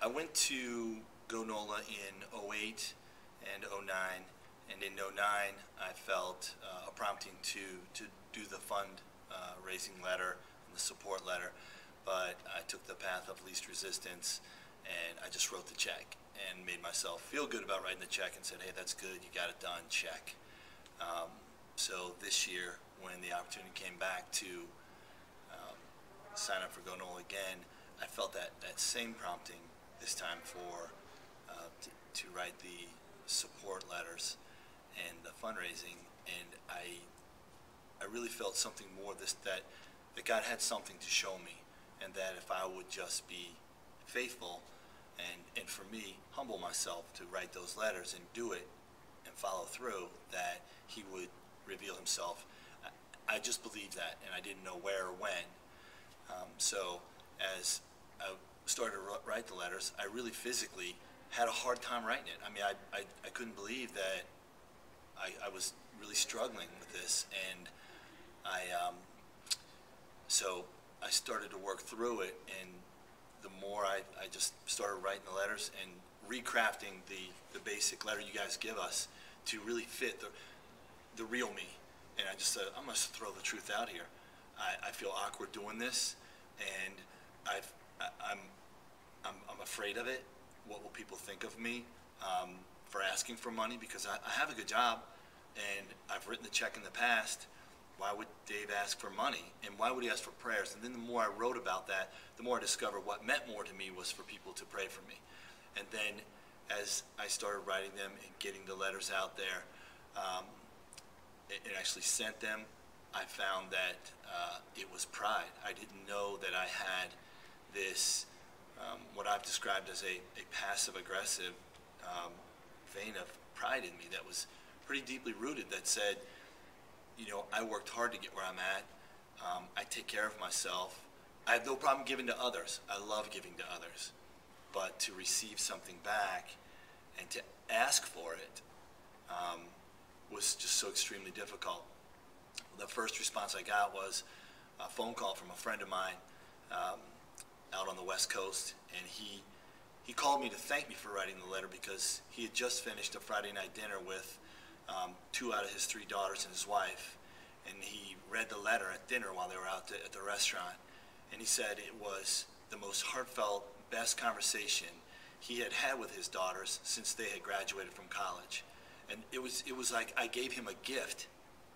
I went to GoNola in '08 and '09, and in '09 I felt a prompting to do the fund raising letter and the support letter, but I took the path of least resistance, and I just wrote the check and made myself feel good about writing the check and said, hey, that's good, you got it done, check. So this year, when the opportunity came back to sign up for GoNola again, I felt that same prompting this time for to write the support letters and the fundraising, and I really felt something more that God had something to show me, and that if I would just be faithful and for me humble myself to write those letters and do it and follow through, that He would reveal Himself. I just believed that, and I didn't know where or when. So as I started to write the letters, I really physically had a hard time writing it. I mean, I couldn't believe that I was really struggling with this, and so I started to work through it, and the more I just started writing the letters and recrafting the basic letter you guys give us to really fit the real me. And I just said, I'm going to throw the truth out here. I feel awkward doing this, and I'm afraid of it. What will people think of me for asking for money? Because I have a good job, and I've written the check in the past. Why would Dave ask for money? And why would he ask for prayers? And then the more I wrote about that, the more I discovered what meant more to me was for people to pray for me. And then as I started writing them and getting the letters out there, and actually sent them, I found that it was pride. I didn't know that I had this, what I've described as a passive-aggressive vein of pride in me that was pretty deeply rooted, that said, you know, I worked hard to get where I'm at. I take care of myself. I have no problem giving to others. I love giving to others. But to receive something back and to ask for it was just so extremely difficult. The first response I got was a phone call from a friend of mine out on the West Coast, and he called me to thank me for writing the letter because he had just finished a Friday night dinner with 2 out of his 3 daughters and his wife, and he read the letter at dinner while they were out at the restaurant, and he said it was the most heartfelt, best conversation he had had with his daughters since they had graduated from college. And it was like I gave him a gift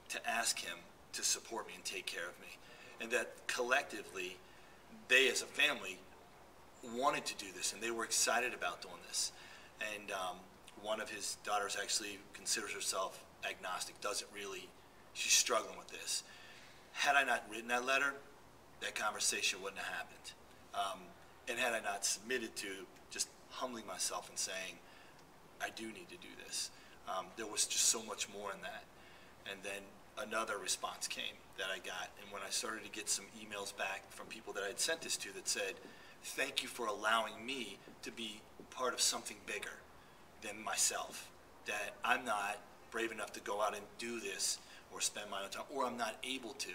to ask him to support me and take care of me, and that collectively they as a family wanted to do this, and they were excited about doing this. And one of his daughters actually considers herself agnostic, doesn't really, she's struggling with this. Had I not written that letter, that conversation wouldn't have happened. And had I not submitted to just humbling myself and saying, I do need to do this, there was just so much more in that. And then another response came that I got, and when I started to get some emails back from people that I had sent this to that said, thank you for allowing me to be part of something bigger than myself, that I'm not brave enough to go out and do this or spend my own time, or I'm not able to,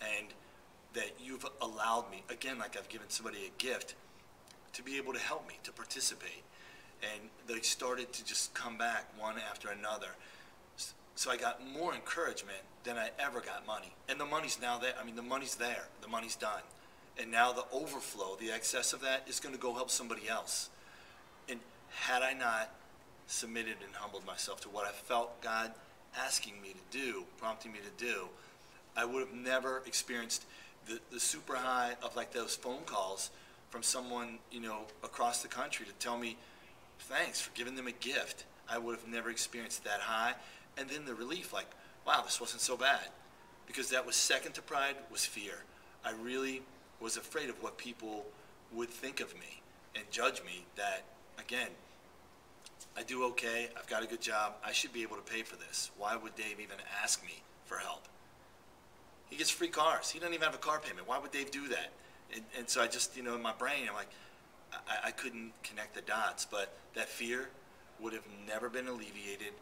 and that you've allowed me, again, like I've given somebody a gift, to be able to help me, to participate. And they started to just come back one after another. So I got more encouragement than I ever got money. And the money's now there. I mean, the money's there. The money's done. And now the overflow, the excess of that, is going to go help somebody else. And had I not submitted and humbled myself to what I felt God asking me to do, prompting me to do, I would have never experienced the super high of like those phone calls from someone, you know, across the country to tell me thanks for giving them a gift. I would have never experienced that high. And then the relief, like, wow, this wasn't so bad. Because that was second to pride, was fear. I really was afraid of what people would think of me and judge me, that, again, I do okay, I've got a good job, I should be able to pay for this. Why would Dave even ask me for help? He gets free cars. He doesn't even have a car payment. Why would Dave do that? And so I just, you know, in my brain, I'm like, I couldn't connect the dots, but that fear would have never been alleviated,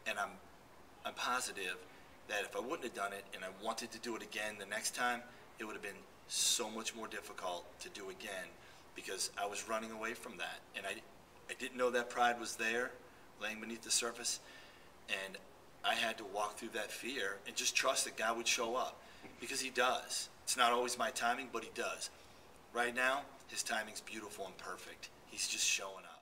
and I'm positive that if I wouldn't have done it and I wanted to do it again the next time, it would have been so much more difficult to do again, because I was running away from that. And I didn't know that pride was there, laying beneath the surface. And I had to walk through that fear and just trust that God would show up, because he does. It's not always my timing, but he does. Right now, his timing's beautiful and perfect. He's just showing up.